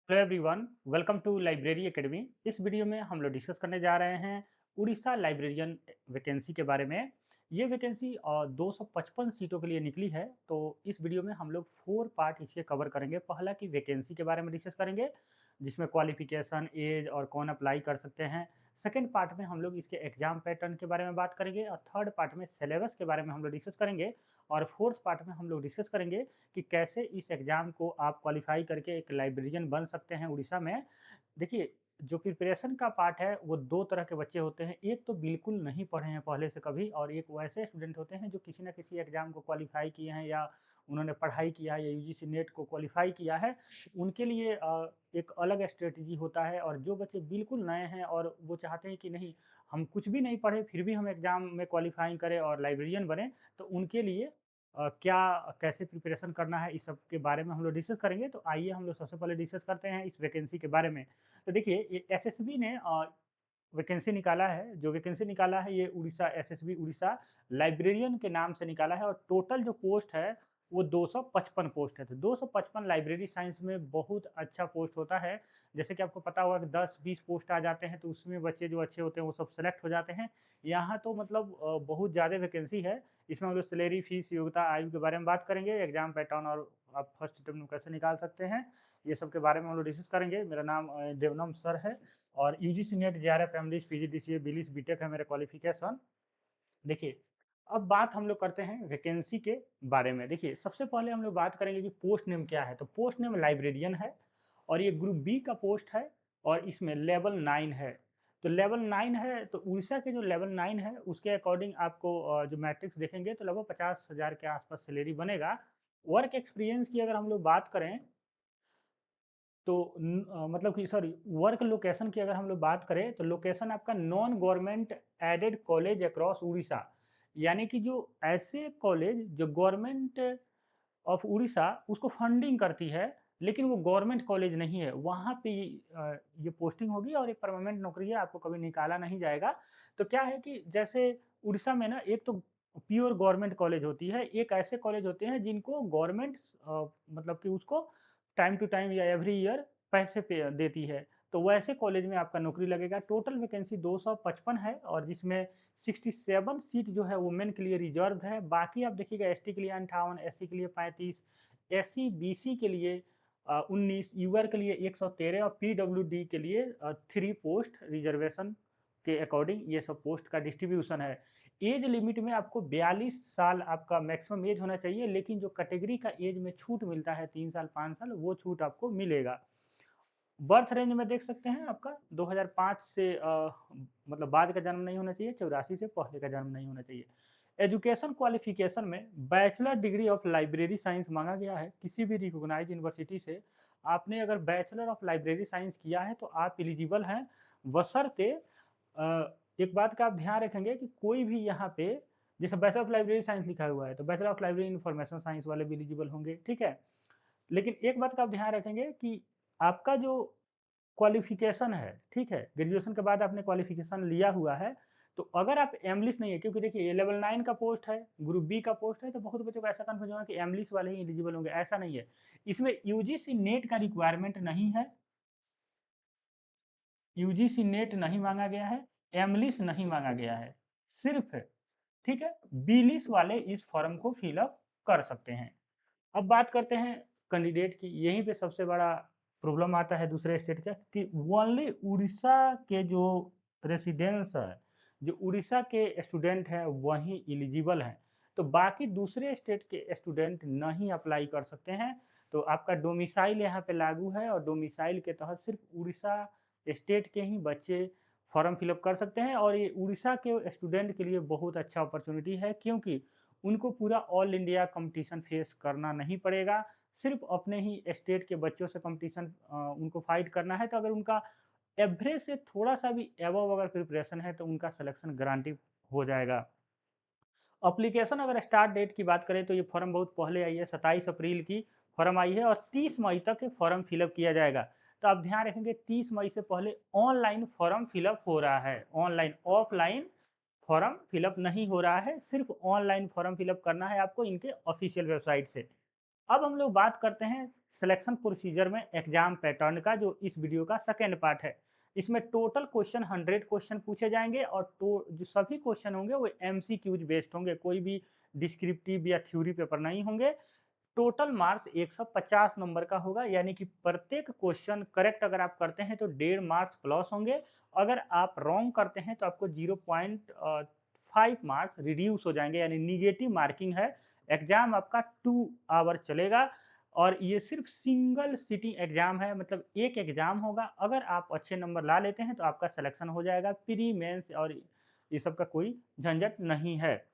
Hello everyone, welcome to library academy. इस video में हम लोग डिस्कस करने जा रहे हैं उड़ीसा लाइब्रेरियन वैकेंसी के बारे में। ये वैकेंसी 255 सीटों के लिए निकली है। तो इस वीडियो में हम लोग 4 पार्ट इसके कवर करेंगे। पहला कि वैकेंसी के बारे में डिस्कस करेंगे, जिसमें क्वालिफिकेशन, एज और कौन अप्लाई कर सकते हैं। सेकेंड पार्ट में हम लोग इसके एग्जाम पैटर्न के बारे में बात करेंगे और थर्ड पार्ट में सिलेबस के बारे में हम लोग डिस्कस करेंगे। और फोर्थ पार्ट में हम लोग डिस्कस करेंगे कि कैसे इस एग्ज़ाम को आप क्वालिफ़ाई करके एक लाइब्रेरियन बन सकते हैं उड़ीसा में। देखिए, जो प्रिपरेशन का पार्ट है वो 2 तरह के बच्चे होते हैं। एक तो बिल्कुल नहीं पढ़े हैं पहले से कभी, और एक वैसे स्टूडेंट होते हैं जो किसी न किसी एग्ज़ाम को क्वालिफ़ाई किए हैं या उन्होंने पढ़ाई किया है या यूजीसी नेट को क्वालिफ़ाई किया है। उनके लिए एक अलग स्ट्रैटेजी होता है। और जो बच्चे बिल्कुल नए हैं और वो चाहते हैं कि नहीं, हम कुछ भी नहीं पढ़े फिर भी हम एग्ज़ाम में क्वालिफ़ाई करें और लाइब्रेरियन बने, तो उनके लिए क्या कैसे प्रिपरेशन करना है, इस सब के बारे में हम लोग डिस्कस करेंगे। तो आइए हम लोग सबसे पहले डिस्कस करते हैं इस वैकेंसी के बारे में। तो देखिए, ये एसएसबी ने वैकेंसी निकाला है। जो वैकेंसी निकाला है ये उड़ीसा एसएसबी उड़ीसा लाइब्रेरियन के नाम से निकाला है। और टोटल जो पोस्ट है वो 255 पोस्ट है। तो 255 लाइब्रेरी साइंस में बहुत अच्छा पोस्ट होता है। जैसे कि आपको पता होगा कि 10-20 पोस्ट आ जाते हैं तो उसमें बच्चे जो अच्छे होते हैं वो सब सेलेक्ट हो जाते हैं। यहाँ तो मतलब बहुत ज़्यादा वैकेंसी है। इसमें हम लोग सैलरी, फीस, योग्यता, आयु के बारे में बात करेंगे, एग्जाम पैटर्न और आप फर्स्ट अटेम्प्ट में कैसे निकाल सकते हैं, ये सब के बारे में हम लोग डिस्कस करेंगे। मेरा नाम देवनम सर है और यूजीसी नेट, जेआरएफ, एमडीज, पीजीडीसीए, बिलीस, बीटेक है मेरा क्वालिफिकेशन। देखिए, अब बात हम लोग करते हैं वैकेंसी के बारे में। देखिए, सबसे पहले हम लोग बात करेंगे कि पोस्ट नेम क्या है। तो पोस्ट नेम लाइब्रेरियन है और ये ग्रुप बी का पोस्ट है और इसमें लेवल 9 है। तो लेवल 9 है, तो उड़ीसा के जो लेवल 9 है उसके अकॉर्डिंग आपको जो मैट्रिक्स देखेंगे तो लगभग 50,000 के आसपास सैलरी बनेगा। वर्क एक्सपीरियंस की अगर हम लोग बात करें तो मतलब कि सॉरी, वर्क लोकेशन की अगर हम लोग बात करें तो लोकेशन आपका non government aided college across Orissa. यानी कि जो ऐसे कॉलेज जो गवर्नमेंट ऑफ उड़ीसा उसको फंडिंग करती है, लेकिन वो गवर्नमेंट कॉलेज नहीं है, वहाँ पे ये पोस्टिंग होगी और एक परमानेंट नौकरी है, आपको कभी निकाला नहीं जाएगा। तो क्या है कि जैसे उड़ीसा में ना एक तो प्योर गवर्नमेंट कॉलेज होती है, एक ऐसे कॉलेज होते हैं जिनको गवर्नमेंट मतलब कि उसको टाइम टू टाइम या एवरी ईयर पैसे पे देती है। तो वैसे कॉलेज में आपका नौकरी लगेगा। टोटल वैकेंसी 255 है और जिसमें 67 सीट जो है वुमेन के लिए रिजर्व है। बाकी आप देखिएगा एसटी के लिए 58, एससी के लिए 35, एससी बीसी के लिए 19, यूआर के लिए 113 और पीडब्ल्यूडी के लिए 3 पोस्ट रिजर्वेशन के अकॉर्डिंग ये सब पोस्ट का डिस्ट्रीब्यूशन है। एज लिमिट में आपको 42 साल आपका मैक्सिमम एज होना चाहिए, लेकिन जो कैटेगरी का एज में छूट मिलता है 3 साल 5 साल, वो छूट आपको मिलेगा। बर्थ रेंज में देख सकते हैं आपका 2005 से मतलब बाद का जन्म नहीं होना चाहिए, 84 से पहले का जन्म नहीं होना चाहिए। एजुकेशन क्वालिफिकेशन में bachelor degree of library science मांगा गया है। किसी भी रिकॉग्नाइज्ड यूनिवर्सिटी से आपने अगर बैचलर ऑफ लाइब्रेरी साइंस किया है तो आप एलिजिबल हैं, बशर्ते एक बात का आप ध्यान रखेंगे कि कोई भी यहाँ पे जैसे बैचलर ऑफ लाइब्रेरी साइंस लिखा हुआ है तो bachelor of library information science वाले भी एलिजिबल होंगे, ठीक है। लेकिन एक बात का आप ध्यान रखेंगे कि आपका जो क्वालिफ़िकेशन है, ठीक है? ग्रेजुएशन के बाद आपने क्वालिफ़िकेशन लिया हुआ है, तो अगर आप एमलिस नहीं है, क्योंकि देखिए ये लेवल 9 का पोस्ट है, ग्रुप बी का पोस्ट है, तो बहुत बच्चों को ऐसा कन्फ्यूजन होगा कि एमलिस वाले ही एलिजिबल होंगे, ऐसा नहीं है। इसमें यूजीसी नेट का रिक्वायरमेंट नहीं है, यूजीसी नेट नहीं माँगा गया है, एमलिस नहीं माँगा गया है, सिर्फ़, ठीक है, बीलिस वाले इस फॉर्म को फिल अप कर सकते हैं। अब बात करते हैं कैंडिडेट की। यहीं पे सबसे बड़ा प्रॉब्लम आता है दूसरे स्टेट का कि ओनली उड़ीसा के जो रेसिडेंट्स है, जो उड़ीसा के स्टूडेंट हैं वही एलिजिबल हैं। तो बाकी दूसरे स्टेट के स्टूडेंट नहीं अप्लाई कर सकते हैं। तो आपका डोमिसाइल यहाँ पे लागू है और डोमिसाइल के तहत सिर्फ उड़ीसा स्टेट के ही बच्चे फॉर्म फिलअप कर सकते हैं। और ये उड़ीसा के स्टूडेंट के लिए बहुत अच्छा अपॉर्चुनिटी है, क्योंकि उनको पूरा ऑल इंडिया कंपटीशन फेस करना नहीं पड़ेगा। सिर्फ अपने ही स्टेट के बच्चों से कंपटीशन उनको फाइट करना है। तो अगर उनका एवरेज से थोड़ा-सा भी अबव अगर प्रिपरेशन है तो उनका सिलेक्शन गारंटी हो जाएगा। एप्लीकेशन अगर स्टार्ट डेट की बात करें तो ये फॉर्म बहुत पहले आई है, 27 अप्रैल की फॉर्म आई है और 30 मई तक ये फॉर्म फिलअप किया जाएगा। तो आप ध्यान रखेंगे 30 मई से पहले ऑनलाइन फॉर्म फिलअप हो रहा है। ऑनलाइन, ऑफलाइन फॉर्म फिलअप नहीं हो रहा है, सिर्फ ऑनलाइन फॉर्म फिलअप करना है आपको इनके ऑफिशियल वेबसाइट से। अब हम लोग बात करते हैं सिलेक्शन प्रोसीजर में एग्जाम पैटर्न का, जो इस वीडियो का सेकेंड पार्ट है। इसमें टोटल क्वेश्चन 100 क्वेश्चन पूछे जाएंगे और जो सभी क्वेश्चन होंगे वो एमसीक्यूज बेस्ड होंगे, कोई भी डिस्क्रिप्टिव या थ्योरी पेपर नहीं होंगे। टोटल मार्क्स 150 नंबर का होगा, यानी कि प्रत्येक क्वेश्चन करेक्ट अगर आप करते हैं तो 1.5 मार्क्स प्लस होंगे। अगर आप रॉन्ग करते हैं तो आपको 0.5 मार्क्स रिड्यूस हो जाएंगे, यानी निगेटिव मार्किंग है। एग्जाम आपका 2 आवर चलेगा और ये सिर्फ सिंगल सिटिंग एग्जाम है, मतलब एक एग्जाम होगा। अगर आप अच्छे नंबर ला लेते हैं तो आपका सिलेक्शन हो जाएगा। प्री मेंस और ये सब का कोई झंझट नहीं है।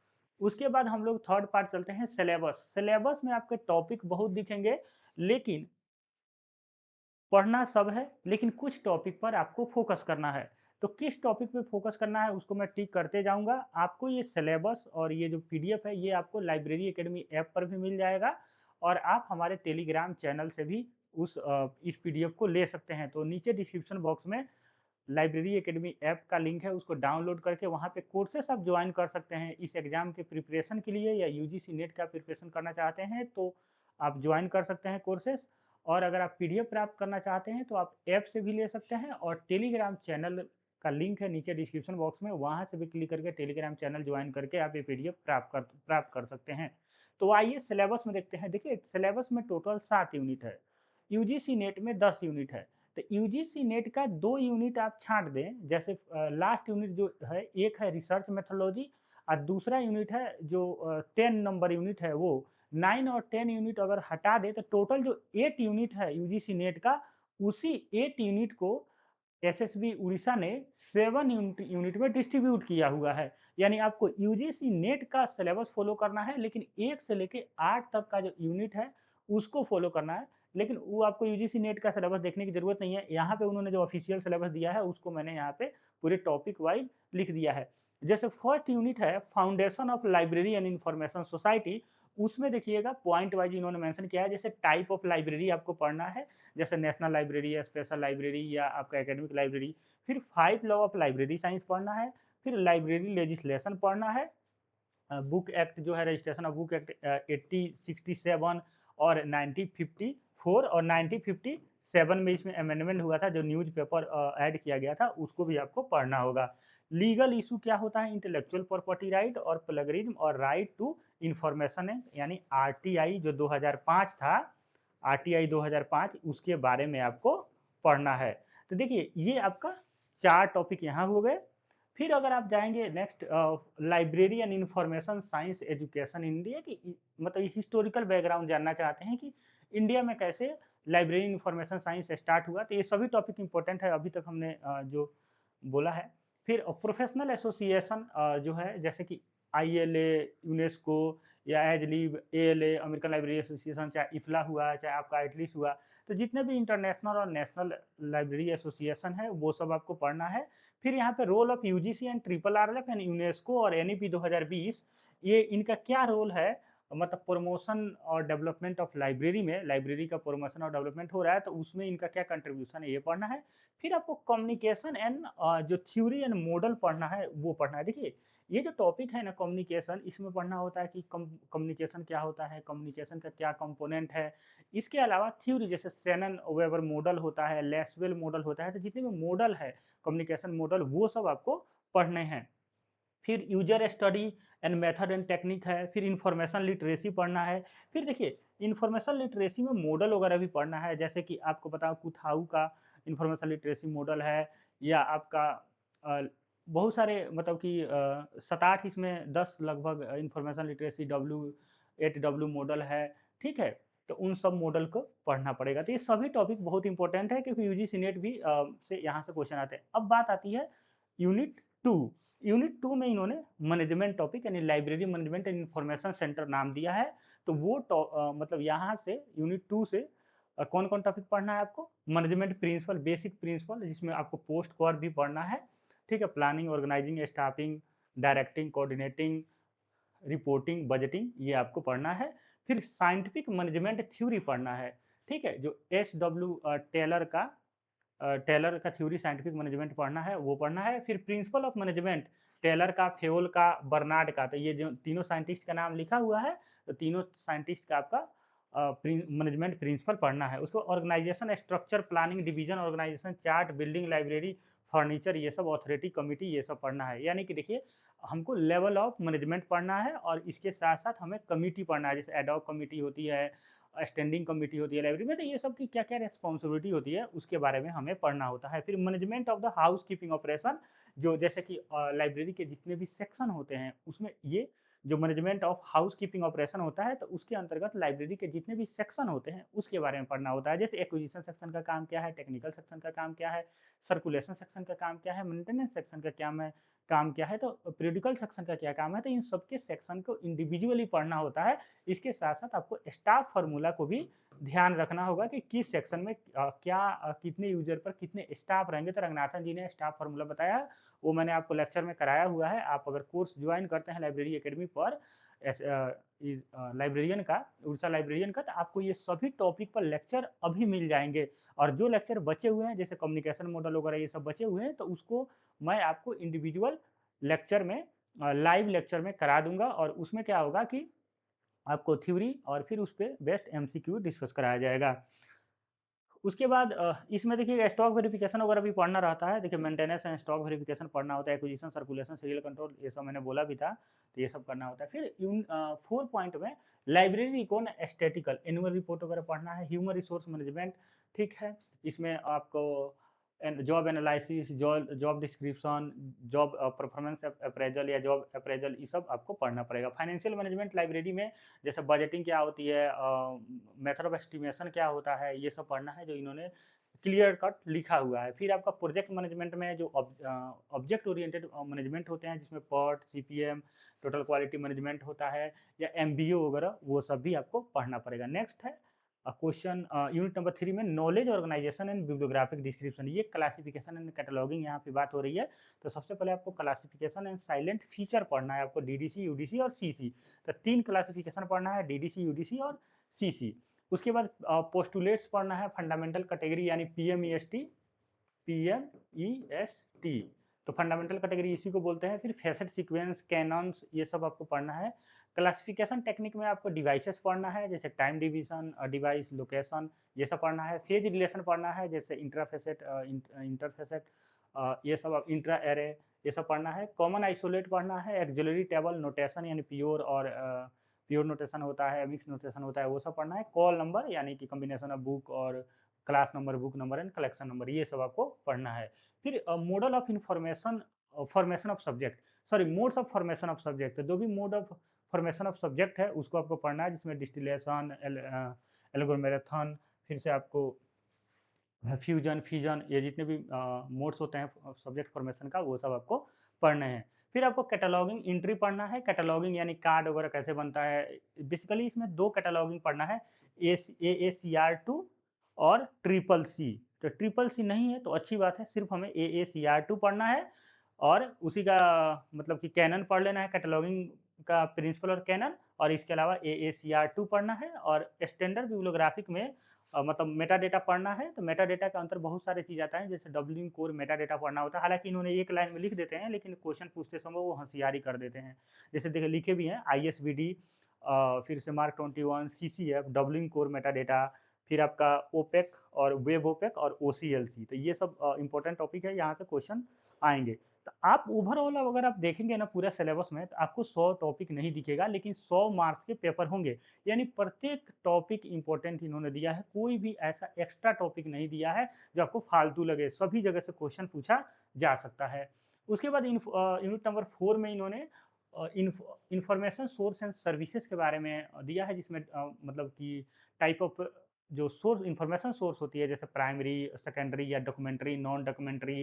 उसके बाद हम लोग थर्ड पार्ट चलते हैं सिलेबस। सिलेबस में आपके टॉपिक बहुत दिखेंगे, लेकिन पढ़ना सब है, लेकिन कुछ टॉपिक पर आपको फोकस करना है। तो किस टॉपिक पे फोकस करना है उसको मैं टिक करते जाऊंगा। आपको ये सिलेबस और ये जो पीडीएफ है ये आपको लाइब्रेरी एकेडमी ऐप पर भी मिल जाएगा, और आप हमारे टेलीग्राम चैनल से भी इस पीडीएफ को ले सकते हैं। तो नीचे डिस्क्रिप्शन बॉक्स में लाइब्रेरी एकेडमी ऐप का लिंक है, उसको डाउनलोड करके वहाँ पे कोर्सेस आप ज्वाइन कर सकते हैं। इस एग्जाम के प्रिपरेशन के लिए या यूजीसी नेट का प्रिपरेशन करना चाहते हैं तो आप ज्वाइन कर सकते हैं कोर्सेस। और अगर आप पीडीएफ प्राप्त करना चाहते हैं तो आप ऐप से भी ले सकते हैं, और टेलीग्राम चैनल का लिंक है नीचे डिस्क्रिप्शन बॉक्स में, वहाँ से भी क्लिक करके टेलीग्राम चैनल ज्वाइन करके आप ये पीडीएफ प्राप्त कर सकते हैं। तो आइए सिलेबस में देखते हैं। देखिए सिलेबस में टोटल 7 यूनिट है, यूजीसी नेट में 10 यूनिट है। तो यूजीसी नेट का 2 यूनिट आप छांट दें, जैसे लास्ट यूनिट जो है एक है रिसर्च मेथोलॉजी, और दूसरा यूनिट है जो 10 नंबर यूनिट है वो। 9 और 10 यूनिट अगर हटा दे तो टोटल जो 8 यूनिट है यूजीसी नेट का, उसी 8 यूनिट को एसएसबी उड़ीसा ने 7 यूनिट में डिस्ट्रीब्यूट किया हुआ है। यानी आपको यूजीसी नेट का सिलेबस फॉलो करना है, लेकिन 1 से लेके 8 तक का जो यूनिट है उसको फॉलो करना है। लेकिन वो आपको यूजीसी नेट का सिलेबस देखने की जरूरत नहीं है। यहाँ पे उन्होंने जो ऑफिशियल सिलेबस दिया है उसको मैंने यहाँ पे पूरे टॉपिक वाइज लिख दिया है। जैसे फर्स्ट यूनिट है foundation of library and information society, उसमें देखिएगा पॉइंट वाइज इन्होंने मेंशन किया है। जैसे टाइप ऑफ लाइब्रेरी आपको पढ़ना है, जैसे नेशनल लाइब्रेरी या स्पेशल लाइब्रेरी या आपका एकेडमिक लाइब्रेरी। फिर 5 लॉ ऑफ लाइब्रेरी साइंस पढ़ना है। फिर लाइब्रेरी लेजिस्लेशन पढ़ना है। बुक एक्ट जो है, रजिस्ट्रेशन ऑफ बुक एक्ट 8067 और 1954 और 1957 में इसमें अमेंडमेंट हुआ था, जो न्यूज़ पेपर ऐड किया गया था, उसको भी आपको पढ़ना होगा। लीगल इशू क्या होता है, इंटेलेक्चुअल प्रॉपर्टी राइट और प्लगरिज्म और राइट टू इंफॉर्मेशन है, यानी आरटीआई जो 2005 था, आरटीआई 2005 उसके बारे में आपको पढ़ना है। तो देखिए ये आपका 4 टॉपिक यहाँ हो गए। फिर अगर आप जाएंगे next library and information science education India की, मतलब हिस्टोरिकल बैकग्राउंड जानना चाहते हैं कि इंडिया में कैसे लाइब्रेरी इंफॉर्मेशन साइंस स्टार्ट हुआ, तो ये सभी टॉपिक इंपॉर्टेंट है अभी तक हमने जो बोला है। फिर प्रोफेशनल एसोसिएशन जो है, जैसे कि आईएलए, यूनेस्को या एज लीव, एएलए, अमेरिकन लाइब्रेरी एसोसिएशन, चाहे इफला हुआ, चाहे आपका एटलिस हुआ, तो जितने भी इंटरनेशनल और नेशनल लाइब्रेरी एसोसिएशन है वो सब आपको पढ़ना है। फिर यहाँ पे role of UGC and triple RLF and UNESCO और एनईपी 2020, ये इनका क्या रोल है, मतलब प्रमोशन और डेवलपमेंट ऑफ लाइब्रेरी में, लाइब्रेरी का प्रमोशन और डेवलपमेंट हो रहा है तो उसमें इनका क्या कंट्रीब्यूशन है ये पढ़ना है। फिर आपको कम्युनिकेशन एंड जो थ्योरी एंड मॉडल पढ़ना है वो पढ़ना है। देखिए ये जो टॉपिक है ना कम्युनिकेशन, इसमें पढ़ना होता है कि कम्युनिकेशन क्या होता है, कम्युनिकेशन का क्या कंपोनेंट है। इसके अलावा थ्योरी, जैसे शैनन वेबर मॉडल होता है, लेसवेल मॉडल होता है, तो जितने भी मॉडल है कम्युनिकेशन मॉडल वो सब आपको पढ़ने हैं। फिर user study and method and technique है। फिर इंफॉर्मेशन लिटरेसी पढ़ना है। फिर देखिए इंफॉर्मेशन लिटरेसी में मॉडल वगैरह भी पढ़ना है, जैसे कि आपको पता कुथाऊ का इंफॉर्मेशन लिटरेसी मॉडल है, या आपका अ, बहुत सारे, मतलब कि 7-8 इसमें 10 लगभग इंफॉर्मेशन लिटरेसी W8W मॉडल है। ठीक है, तो उन सब मॉडल को पढ़ना पड़ेगा। तो ये सभी टॉपिक बहुत इंपॉर्टेंट है, क्योंकि यूजीसी नेट भी से यहाँ से क्वेश्चन आते हैं। अब बात आती है यूनिट 2। यूनिट 2 में इन्होंने मैनेजमेंट टॉपिक, यानी library management and information centre नाम दिया है। तो वो मतलब यहाँ से यूनिट 2 से कौन कौन टॉपिक पढ़ना है आपको, मैनेजमेंट प्रिंसिपल, बेसिक प्रिंसिपल, जिसमें आपको पोस्ट कोर भी पढ़ना है। ठीक है, planning, organizing, staffing, directing, coordinating, reporting, budgeting, ये आपको पढ़ना है। फिर साइंटिफिक मैनेजमेंट थ्योरी पढ़ना है। ठीक है, जो SW टेलर का थ्योरी साइंटिफिक मैनेजमेंट पढ़ना है, वो पढ़ना है। फिर प्रिंसिपल ऑफ मैनेजमेंट, टेलर का, फेओल का, बर्नार्ड का, तो ये जो तीनों साइंटिस्ट का नाम लिखा हुआ है, तो तीनों साइंटिस्ट का आपका मैनेजमेंट प्रिंसिपल पढ़ना है। उसको organization structure, planning, division organization, chart, building, library, furniture, ये सब अथॉरिटी, कमिटी, ये सब पढ़ना है। यानी कि देखिए, हमको लेवल ऑफ मैनेजमेंट पढ़ना है और इसके साथ-साथ हमें कमिटी पढ़ना है। जैसे एडहॉक कमिटी होती है, स्टैंडिंग कमिटी होती है लाइब्रेरी में, तो ये सब की क्या-क्या रिस्पॉन्सिबिलिटी होती है, उसके बारे में हमें पढ़ना होता है। फिर management of the house keeping operation, जो जैसे कि लाइब्रेरी के जितने भी सेक्शन होते हैं, उसमें ये जो management of house keeping operation होता है, तो उसके अंतर्गत लाइब्रेरी के जितने भी सेक्शन होते हैं, उसके बारे में पढ़ना होता है। जैसे एक्विजिशन सेक्शन का काम क्या है, टेक्निकल सेक्शन का काम क्या है, सर्कुलेशन सेक्शन का काम क्या है, मेंटेनेंस सेक्शन का काम क्या है, तो पीरियडिकल सेक्शन का क्या काम है, तो इन सबके सेक्शन को इंडिविजुअली पढ़ना होता है। इसके साथ-साथ आपको स्टाफ फ़ॉर्मूला को भी ध्यान रखना होगा कि किस सेक्शन में कितने यूज़र पर कितने स्टाफ रहेंगे। तो रंगनाथन जी ने स्टाफ फ़ॉर्मूला बताया, वो मैंने आपको लेक्चर में कराया हुआ है। आप अगर कोर्स जॉइन करते हैं लाइब्रेरी अकेडमी पर लाइब्रेरियन का, उड़ीसा लाइब्रेरियन का, तो आपको ये सभी टॉपिक पर लेक्चर अभी मिल जाएँगे। और जो लेक्चर बचे हुए हैं, जैसे कम्युनिकेशन मॉडल वगैरह ये सब बचे हुए हैं, तो उसको मैं आपको इंडिविजुअल लेक्चर में लाइव लेक्चर में करा दूँगा और उसमें क्या होगा कि आपको थ्योरी और फिर उस पे बेस्ड एमसीक्यू डिस्कस कराया जाएगा। उसके बाद इसमें देखिए स्टॉक वेरिफिकेशन वगैरह भी पढ़ना रहता है। देखिए मेंटेनेंस एंड स्टॉक वेरिफिकेशन पढ़ना होता है, एक्विजिशन, सर्कुलेशन, सीरियल कंट्रोल, ये सब मैंने बोला भी था, तो ये सब करना होता है। फिर 4 पॉइंट में लाइब्रेरी को ना एस्थेटिकल एनुअल रिपोर्ट वगैरह पढ़ना है, ह्यूमन रिसोर्स मैनेजमेंट, ठीक है? इसमें आपको job analysis, job description, job performance appraisal या जॉब अप्रेजल, ये सब आपको पढ़ना पड़ेगा। फाइनेंशियल मैनेजमेंट लाइब्रेरी में जैसे बजटिंग क्या होती है, मेथड ऑफ एस्टिमेशन क्या होता है, ये सब पढ़ना है, जो इन्होंने क्लियर कट लिखा हुआ है। फिर आपका प्रोजेक्ट मैनेजमेंट में जो ऑब्जेक्ट ओरिएंटेड मैनेजमेंट होते हैं, जिसमें PERT, CPM, total quality management होता है, या एमबीओ वगैरह, वो सब भी आपको पढ़ना पड़ेगा। नेक्स्ट है क्वेश्चन यूनिट नंबर 3 में knowledge organization and bibliographic description, ये क्लासिफिकेशन एंड कैटलॉगिंग यहाँ पे बात हो रही है। तो सबसे पहले आपको क्लासिफिकेशन एंड साइलेंट फीचर पढ़ना है, आपको डीडीसी, यूडीसी और सीसी। तो 3 क्लासिफिकेशन पढ़ना है, डीडीसी, यूडीसी और सीसी। उसके बाद पोस्टुलेट्स पढ़ना है, फंडामेंटल कैटेगरी यानी पीएमईएसटी, पीएमईएसटी, तो फंडामेंटल कैटेगरी इसी को बोलते हैं। फिर फैसेट सीक्वेंस, कैनन्स, ये सब आपको पढ़ना है। क्लासिफिकेशन टेक्निक में आपको डिवाइसेस पढ़ना है, जैसे टाइम डिवीजन, डिवाइस लोकेशन, ये सब पढ़ना है। फेज रिलेशन पढ़ना है, जैसे इंट्राफेसेट, इंटरफेसेट, ये सब इंट्रा एरे, ये सब पढ़ना है। कॉमन आइसोलेट पढ़ना है, एक्सिलरी टेबल नोटेशन यानी प्योर और प्योर नोटेशन होता है, मिक्स नोटेशन होता है, वो सब पढ़ना है। कॉल नंबर यानी कि कॉम्बिनेशन ऑफ बुक और class number, book number and collection number, ये सब आपको पढ़ना है। फिर model of information, formation of subject, sorry modes of formation of subject, तो जो भी mode of formation of subject है उसको आपको पढ़ना है, जिसमें डिस्टिलेशन, एल्गोमेराथन, फिर से आपको फ्यूजन, फिजन, ये जितने भी मोड्स होते हैं सब्जेक्ट फॉर्मेशन का, वो सब आपको पढ़ने हैं। फिर आपको कैटलॉगिंग एंट्री पढ़ना है, कैटलॉगिंग यानी कार्ड वगैरह कैसे बनता है। बेसिकली इसमें 2 कैटलॉगिंग पढ़ना है, AACR2 और ट्रिपल सी। तो ट्रिपल सी नहीं है तो अच्छी बात है, सिर्फ हमें AACR2 पढ़ना है और उसी का मतलब कि कैनन पढ़ लेना है, कैटलॉगिंग का प्रिंसिपल और कैनन, और इसके अलावा AACR2 पढ़ना है। और स्टैंडर्ड बिब्लियोग्राफिक में मतलब मेटा डेटा पढ़ना है, तो मेटा डेटा के अंदर बहुत सारी चीज़ आता है, जैसे डबलिंग कोर मेटा डेटा पढ़ना होता है। हालाँकि इन्होंने एक लाइन में लिख देते हैं, लेकिन क्वेश्चन पूछते समय वो होशियारी कर देते हैं। जैसे देखिए लिखे भी हैं आईएसबीडी, फिर से mark 21, CCF, doubling core Meta data, फिर आपका ओपेक और वेब ओपेक और ओसीएलसी, तो ये सब इंपॉर्टेंट टॉपिक है, यहाँ से क्वेश्चन आएँगे। तो आप ओवरऑल अगर आप देखेंगे ना पूरा सिलेबस में, तो आपको 100 टॉपिक नहीं दिखेगा, लेकिन 100 मार्क्स के पेपर होंगे। यानी प्रत्येक टॉपिक इम्पोर्टेंट इन्होंने दिया है, कोई भी ऐसा एक्स्ट्रा टॉपिक नहीं दिया है जो आपको फालतू लगे, सभी जगह से क्वेश्चन पूछा जा सकता है। उसके बाद यूनिट नंबर 4 में इन्होंने इंफॉर्मेशन सोर्स एंड सर्विसेज के बारे में दिया है, जिसमें मतलब कि टाइप ऑफ जो सोर्स इंफॉर्मेशन सोर्स होती है, जैसे प्राइमरी, सेकेंडरी या डॉक्यूमेंट्री, नॉन डॉक्यूमेंट्री,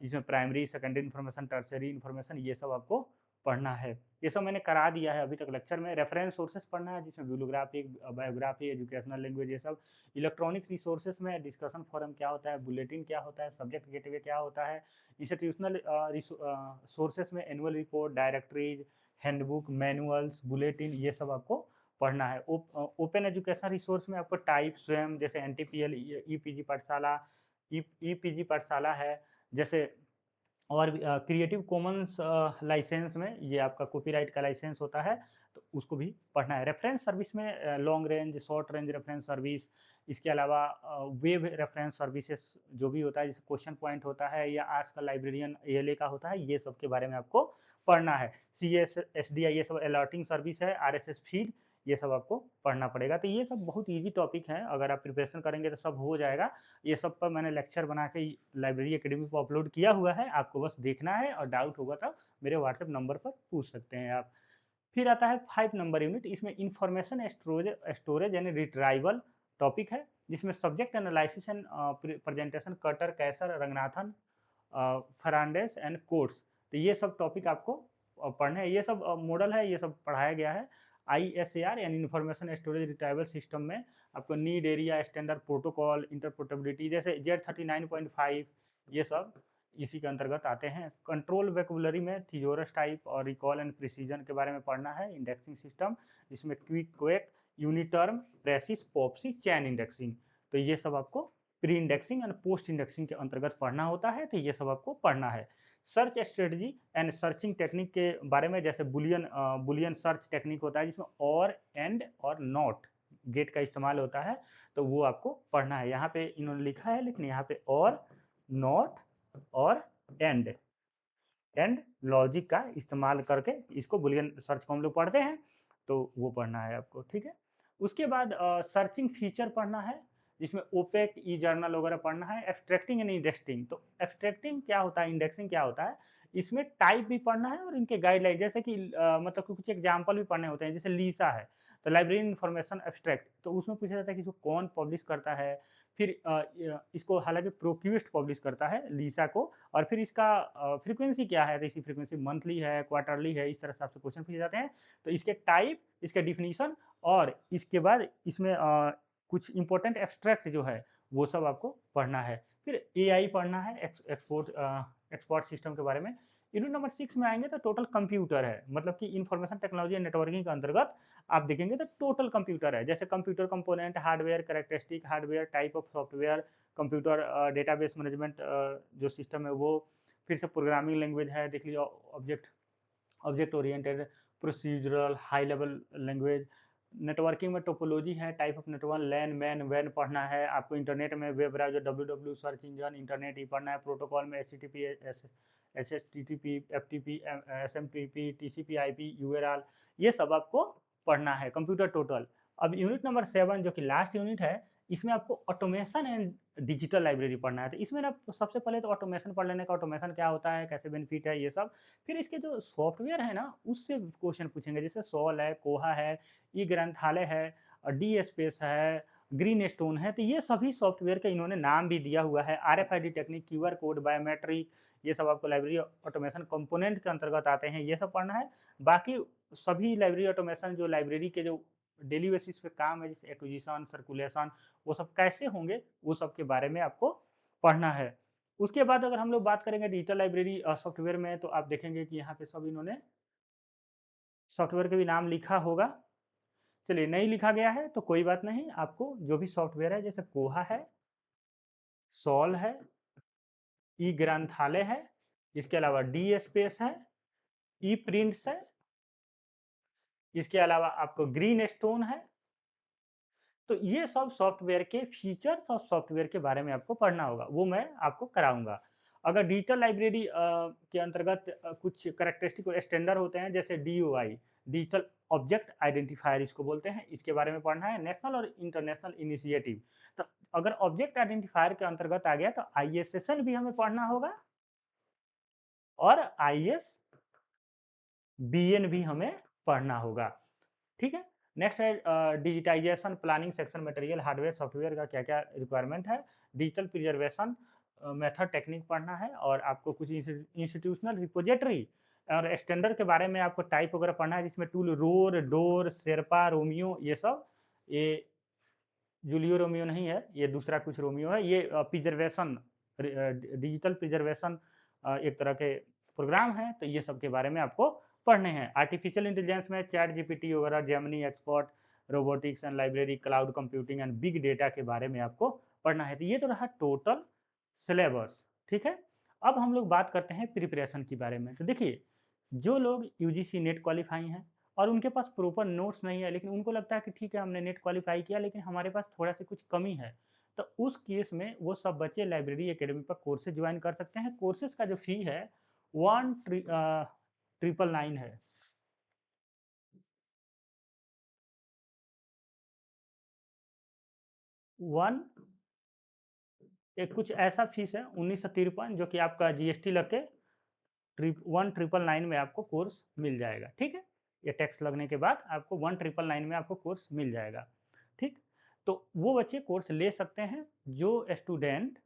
इसमें primary, secondary information, tertiary information, ये सब आपको पढ़ना है। ये सब मैंने करा दिया है अभी तक लेक्चर में। रेफरेंस सोर्सेस पढ़ना है, जिसमें बिब्लियोग्राफी, बायोग्राफी, एजुकेशनल लैंग्वेज, ये सब। इलेक्ट्रॉनिक रिसोर्सेस में डिस्कशन फोरम क्या होता है, बुलेटिन क्या होता है, सब्जेक्ट गेटवे क्या होता है। इंस्टीट्यूशनल सोर्सेस में annual report, directories, handbook, manuals, bulletin, ये सब आपको पढ़ना है। ओपन एजुकेशन रिसोर्स में आपको टाइप, स्वयं, जैसे एनटीपीएल, ईपीजी पाठशाला, ईपीजी पाठशाला है, जैसे और क्रिएटिव कॉमन्स लाइसेंस में ये आपका कॉपीराइट का लाइसेंस होता है, तो उसको भी पढ़ना है। रेफरेंस सर्विस में long range, short range reference service, इसके अलावा वेब रेफरेंस सर्विसेज जो भी होता है, जैसे क्वेश्चन पॉइंट होता है या आजकल लाइब्रेरियन एएलए का होता है, ये सब के बारे में आपको पढ़ना है। सीएस, एसडीआई, ये सब अलर्टिंग सर्विस है, आरएसएस फीड, ये सब आपको पढ़ना पड़ेगा। तो ये सब बहुत ईजी टॉपिक हैं, अगर आप प्रिपरेशन करेंगे तो सब हो जाएगा। ये सब पर मैंने लेक्चर बना के लाइब्रेरी एकेडमी पर अपलोड किया हुआ है, आपको बस देखना है और डाउट होगा तो मेरे व्हाट्सएप नंबर पर पूछ सकते हैं आप। फिर आता है 5 नंबर यूनिट, इसमें इंफॉर्मेशन स्टोरेज यानी रिट्राइवल टॉपिक है, जिसमें subject analysis and presentation, Cutter, Kaiser, Ranganathan, Fernandes and Coates. तो ये सब टॉपिक आपको पढ़ने हैं। ये सब मॉडल है, ये सब पढ़ाया गया है। आईएसएआर यानी इंफॉर्मेशन स्टोरेज रिट्राइवल सिस्टम में आपको need area, standard protocol, interpretability, जैसे Z39.5, ये सब इसी के अंतर्गत आते हैं। कंट्रोल वोकैबुलरी में थियोरस टाइप और रिकॉल एंड प्रिसीजन के बारे में पढ़ना है। इंडेक्सिंग सिस्टम, जिसमें क्विक, क्वेक, यूनिटर्म, प्रेसिस, पॉप्सी, चैन इंडेक्सिंग, तो ये सब आपको pre indexing and post indexing के अंतर्गत पढ़ना होता है। तो ये सब आपको पढ़ना है। Search strategy and searching technique के बारे में, जैसे बुलियन सर्च टेक्निक होता है, जिसमें और, एंड और नॉट गेट का इस्तेमाल होता है, तो वो आपको पढ़ना है। यहाँ पे इन्होंने लिखा है, लेकिन यहाँ पे और, नॉट और एंड लॉजिक का इस्तेमाल करके इसको बुलियन सर्च को हम लोग पढ़ते हैं, तो वो पढ़ना है आपको, ठीक है। उसके बाद सर्चिंग फीचर पढ़ना है, जिसमें ओपेक, ई जर्नल वगैरह पढ़ना है। एब्स्ट्रैक्टिंग एंड इंडेक्सिंग, तो एब्स्ट्रैक्टिंग क्या होता है, इंडेक्सिंग क्या होता है, इसमें टाइप भी पढ़ना है और इनके गाइडलाइन, जैसे कि मतलब कुछ एग्जाम्पल भी पढ़ने होते हैं। जैसे लीसा है, तो लाइब्रेरी इन्फॉर्मेशन एब्स्ट्रैक्ट, तो उसमें पूछा जाता है कि इसको कौन पब्लिश करता है। फिर इसको हालांकि प्रोक्यूस्ट पब्लिश करता है लीसा को, और फिर इसका फ्रीक्वेंसी क्या है, तो इसकी फ्रीक्वेंसी मंथली है, क्वार्टरली है, इस तरह से आपसे क्वेश्चन पूछे जाते हैं। तो इसके टाइप, इसके डिफिनीशन, और इसके बाद इसमें कुछ इंपॉर्टेंट एब्स्ट्रैक्ट जो है वो सब आपको पढ़ना है। फिर एआई पढ़ना है, एक्सपोर्ट सिस्टम के बारे में। यूनिट नंबर 6 में आएंगे तो टोटल कंप्यूटर है, मतलब कि इंफॉर्मेशन टेक्नोलॉजी एंड नेटवर्किंग के अंतर्गत आप देखेंगे तो टोटल कंप्यूटर है, जैसे computer component, hardware characteristic, hardware type of software, computer database management जो सिस्टम है वो। फिर से प्रोग्रामिंग लैंग्वेज है, देख लीजिए, object oriented, procedural, high level language. Networking में टोपोलॉजी है, type of network, LAN, MAN, वैन पढ़ना है आपको। इंटरनेट में web browser, W search engine, internet ही पढ़ना है। प्रोटोकॉल में H T P, S S T T P, F T P, S M T P, T C P, I P, U R L, ये सब आपको पढ़ना है। Computer total. अब यूनिट नंबर 7 जो कि लास्ट यूनिट है, इसमें आपको ऑटोमेशन एंड डिजिटल लाइब्रेरी पढ़ना है। तो इसमें ना सबसे पहले तो ऑटोमेशन पढ़ लेने का, ऑटोमेशन क्या होता है, कैसे बेनिफिट है, ये सब। फिर इसके जो सॉफ्टवेयर है ना, उससे क्वेश्चन पूछेंगे, जैसे सॉल है, कोहा है, ई ग्रंथालय है, डी स्पेस है, ग्रीन स्टोन है। तो ये सभी सॉफ्टवेयर के इन्होंने नाम भी दिया हुआ है। RFID technique, QR code, biometric, ये सब आपको लाइब्रेरी ऑटोमेशन कंपोनेंट के अंतर्गत आते हैं, ये सब पढ़ना है। बाकी सभी लाइब्रेरी ऑटोमेशन जो लाइब्रेरी के जो डेली बेसिस पे काम है, जैसे एक्विजिशन, सर्कुलेशन, वो सब कैसे होंगे, वो सब के बारे में आपको पढ़ना है। उसके बाद अगर हम लोग बात करेंगे डिजिटल लाइब्रेरी सॉफ्टवेयर में, तो आप देखेंगे कि यहाँ पे सब इन्होंने सॉफ्टवेयर के भी नाम लिखा होगा। चलिए, नहीं लिखा गया है तो कोई बात नहीं, आपको जो भी सॉफ्टवेयर है, जैसे कोहा है, सॉल है, ई ग्रंथालय है, इसके अलावा डी स्पेस है, ई प्रिंट्स है, इसके अलावा आपको ग्रीन स्टोन है। तो ये सब सॉफ्टवेयर के फीचर्स और सॉफ्टवेयर के बारे में आपको पढ़ना होगा, वो मैं आपको कराऊंगा। अगर डिजिटल लाइब्रेरी के अंतर्गत कुछ करेक्टरिस्टिक स्टैंडर्ड होते हैं, जैसे DOI, डिजिटल ऑब्जेक्ट आइडेंटिफायर इसको बोलते हैं, इसके बारे में पढ़ना है। नेशनल और इंटरनेशनल इनिशिएटिव, तो अगर ऑब्जेक्ट आइडेंटिफायर के अंतर्गत आ गया तो ISSN भी हमें पढ़ना होगा, और ISBN भी हमें पढ़ना होगा, ठीक है। नेक्स्ट है digitization, planning, section material, hardware, software का क्या क्या रिक्वायरमेंट है। डिजिटल प्रिजर्वेशन मेथड, टेक्निक पढ़ना है। और आपको कुछ इंस्टीट्यूशनल रिपोजिटरी और स्टैंडर्ड के बारे में आपको टाइप वगैरह पढ़ना है, जिसमें tool, roar, door, Sherpa, Romeo, ये सब। ये जूलियो रोमियो नहीं है, ये दूसरा कुछ रोमियो है। ये प्रिजर्वेशन, डिजिटल प्रिजर्वेशन एक तरह के प्रोग्राम है, तो ये सब के बारे में आपको पढ़ने हैं। आर्टिफिशियल इंटेलिजेंस में चैट जीपीटी वगैरह, Gemini, expert, robotics and library, cloud computing and big data के बारे में आपको पढ़ना है। तो ये तो रहा टोटल सिलेबस, ठीक है। अब हम लोग बात करते हैं प्रिपरेशन के बारे में। तो देखिए, जो लोग यूजीसी नेट क्वालिफाई हैं और उनके पास प्रॉपर नोट्स नहीं है, लेकिन उनको लगता है कि ठीक है हमने नेट क्वालिफाई किया लेकिन हमारे पास थोड़ा सा कुछ कमी है, तो उस केस में वो सब बच्चे लाइब्रेरी एकेडमी पर कोर्सेज ज्वाइन कर सकते हैं। कोर्सेज का जो फी है 1999 है। वन एक कुछ ऐसा फीस है 1953, जो कि आपका जीएसटी लग के 1999 में आपको कोर्स मिल जाएगा। ठीक है, ये टैक्स लगने के बाद आपको 1999 में आपको कोर्स मिल जाएगा। ठीक, तो वो बच्चे कोर्स ले सकते हैं जो स्टूडेंट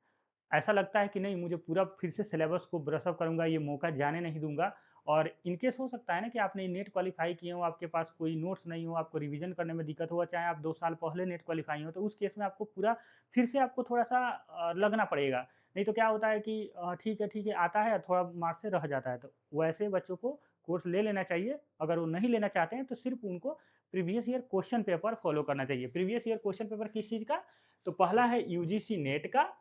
ऐसा लगता है कि नहीं मुझे पूरा फिर से सिलेबस को ब्रश अप करूँगा, ये मौका जाने नहीं दूँगा। और इन केस हो सकता है ना कि आपने नेट क्वालीफाई किए हो, आपके पास कोई नोट्स नहीं हो, आपको रिवीजन करने में दिक्कत हो, चाहे आप 2 साल पहले नेट क्वालीफाई हो, तो उस केस में आपको पूरा फिर से आपको थोड़ा-सा लगना पड़ेगा। नहीं तो क्या होता है कि ठीक है, आता है, थोड़ा मार्क्स से रह जाता है। तो वैसे बच्चों को कोर्स ले लेना चाहिए। अगर वो नहीं लेना चाहते हैं, तो सिर्फ़ उनको previous year question paper follow करना चाहिए। प्रीवियस ईयर क्वेश्चन पेपर किस चीज़ का? तो पहला है यूजीसी नेट का,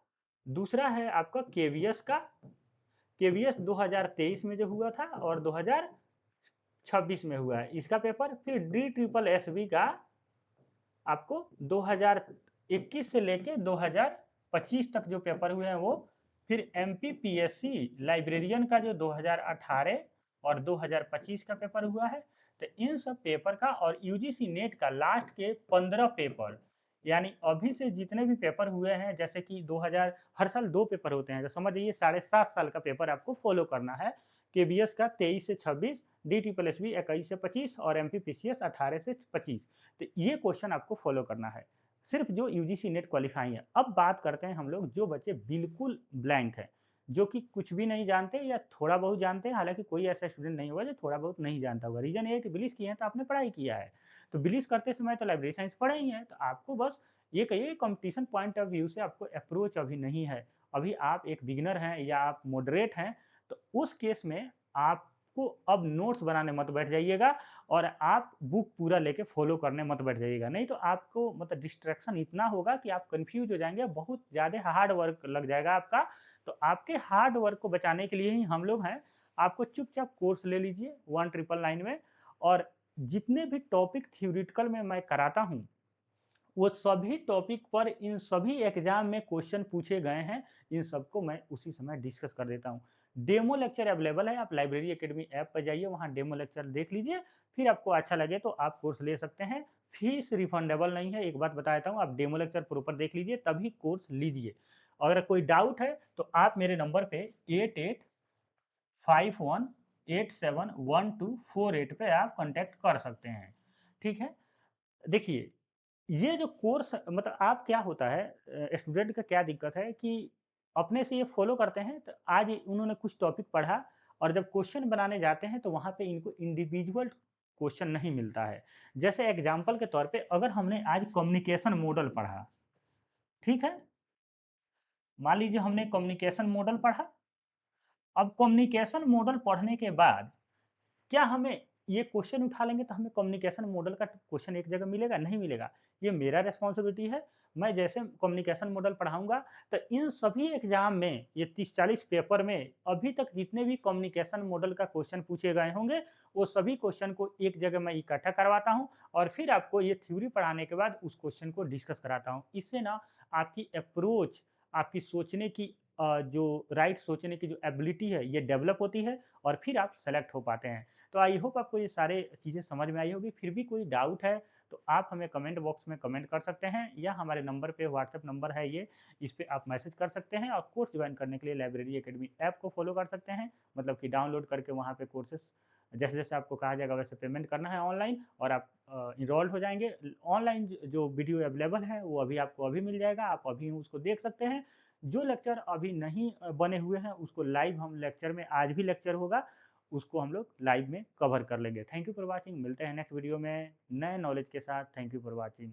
दूसरा है आपका केवीएस का। केवीएस 2023 में जो हुआ था और 2026 में हुआ है इसका पेपर। फिर डी ट्रिपल एस बी का आपको 2021 से लेके 2025 तक जो पेपर हुए हैं वो। फिर एमपीपीएससी लाइब्रेरियन का जो 2018 और 2025 का पेपर हुआ है। तो इन सब पेपर का और यूजीसी नेट का लास्ट के 15 पेपर, यानी अभी से जितने भी पेपर हुए हैं, जैसे कि 2000 हर साल 2 पेपर होते हैं, तो समझ जाइए 7.5 साल का पेपर आपको फॉलो करना है। केबीएस का 23 से 26, डी ट्रिपल एस बी 21 से 25 और एमपीपीसीएस 18 से 25। तो ये क्वेश्चन आपको फॉलो करना है, सिर्फ जो यूजीसी नेट क्वालिफाई है। अब बात करते हैं हम लोग जो बच्चे बिल्कुल ब्लैंक है, जो कि कुछ भी नहीं जानते या थोड़ा बहुत जानते हैं। हालांकि कोई ऐसा स्टूडेंट नहीं होगा जो थोड़ा बहुत नहीं जानता होगा। रीजन ये है कि बिलीस किए हैं तो आपने पढ़ाई किया है, तो बिलीस करते समय तो लाइब्रेरी साइंस पढ़े ही है। तो आपको बस ये कहिए कंपटीशन पॉइंट ऑफ व्यू से आपको अप्रोच अभी नहीं है, अभी आप एक बिगिनर हैं या आप मॉडरेट हैं, तो उस केस में आपको अब नोट्स बनाने मत बैठ जाइएगा और आप बुक पूरा लेके फॉलो करने मत बैठ जाइएगा। नहीं तो आपको मतलब डिस्ट्रैक्शन इतना होगा कि आप कंफ्यूज हो जाएंगे, बहुत ज़्यादा हार्ड वर्क लग जाएगा आपका। तो आपके हार्ड वर्क को बचाने के लिए ही हम लोग हैं। आपको चुपचाप कोर्स ले लीजिए 1999 में। और जितने भी टॉपिक थ्योरेटिकल में मैं कराता हूँ, वो सभी टॉपिक पर इन सभी एग्जाम में क्वेश्चन पूछे गए हैं। इन सबको मैं उसी समय डिस्कस कर देता हूँ। डेमो लेक्चर अवेलेबल है, आप लाइब्रेरी एकेडमी ऐप पर जाइए, वहाँ डेमो लेक्चर देख लीजिए। फिर आपको अच्छा लगे तो आप कोर्स ले सकते हैं। फीस रिफंडेबल नहीं है, एक बात बता देता हूँ। आप डेमो लेक्चर प्रॉपर देख लीजिए तभी कोर्स लीजिए। अगर कोई डाउट है तो आप मेरे नंबर पे 8851871248 पे आप कांटेक्ट कर सकते हैं। ठीक है, देखिए ये जो कोर्स मतलब आप क्या होता है, स्टूडेंट का क्या दिक्कत है कि अपने से ये फॉलो करते हैं। तो आज उन्होंने कुछ टॉपिक पढ़ा और जब क्वेश्चन बनाने जाते हैं तो वहाँ पे इनको इंडिविजुअल क्वेश्चन नहीं मिलता है। जैसे एग्जांपल के तौर पे अगर हमने आज कम्युनिकेशन मॉडल पढ़ा, ठीक है, मान लीजिए हमने कम्युनिकेशन मॉडल पढ़ा। अब कम्युनिकेशन मॉडल पढ़ने के बाद क्या हमें ये क्वेश्चन उठा लेंगे तो हमें कम्युनिकेशन मॉडल का क्वेश्चन एक जगह मिलेगा? नहीं मिलेगा। ये मेरा रिस्पॉन्सिबिलिटी है। मैं जैसे कम्युनिकेशन मॉडल पढ़ाऊँगा तो इन सभी एग्ज़ाम में ये 30-40 पेपर में अभी तक जितने भी कम्युनिकेशन मॉडल का क्वेश्चन पूछे गए होंगे, वो सभी क्वेश्चन को एक जगह मैं इकट्ठा करवाता हूँ और फिर आपको ये थ्योरी पढ़ाने के बाद उस क्वेश्चन को डिस्कस कराता हूँ। इससे ना आपकी अप्रोच, आपकी सोचने की जो राइट सोचने की जो एबिलिटी है, ये डेवलप होती है और फिर आप सेलेक्ट हो पाते हैं। तो आई होप आपको ये सारे चीज़ें समझ में आई होगी। फिर भी कोई डाउट है तो आप हमें कमेंट बॉक्स में कमेंट कर सकते हैं या हमारे नंबर पे व्हाट्सएप नंबर है ये, इस पे आप मैसेज कर सकते हैं। और कोर्स ज्वाइन करने के लिए लाइब्रेरी एकेडमी ऐप को फॉलो कर सकते हैं, मतलब कि डाउनलोड करके वहाँ पे कोर्सेस जैसे-जैसे आपको कहा जाएगा वैसे पेमेंट करना है ऑनलाइन और आप इनरोल्ड हो जाएँगे। ऑनलाइन जो वीडियो अवेलेबल है वो अभी आपको अभी मिल जाएगा, आप अभी उसको देख सकते हैं। जो लेक्चर अभी नहीं बने हुए हैं उसको लाइव हम लेक्चर में आज भी लेक्चर होगा, उसको हम लोग लाइव में कवर कर लेंगे। Thank you for watching. मिलते हैं नेक्स्ट वीडियो में नए नॉलेज के साथ। Thank you for watching.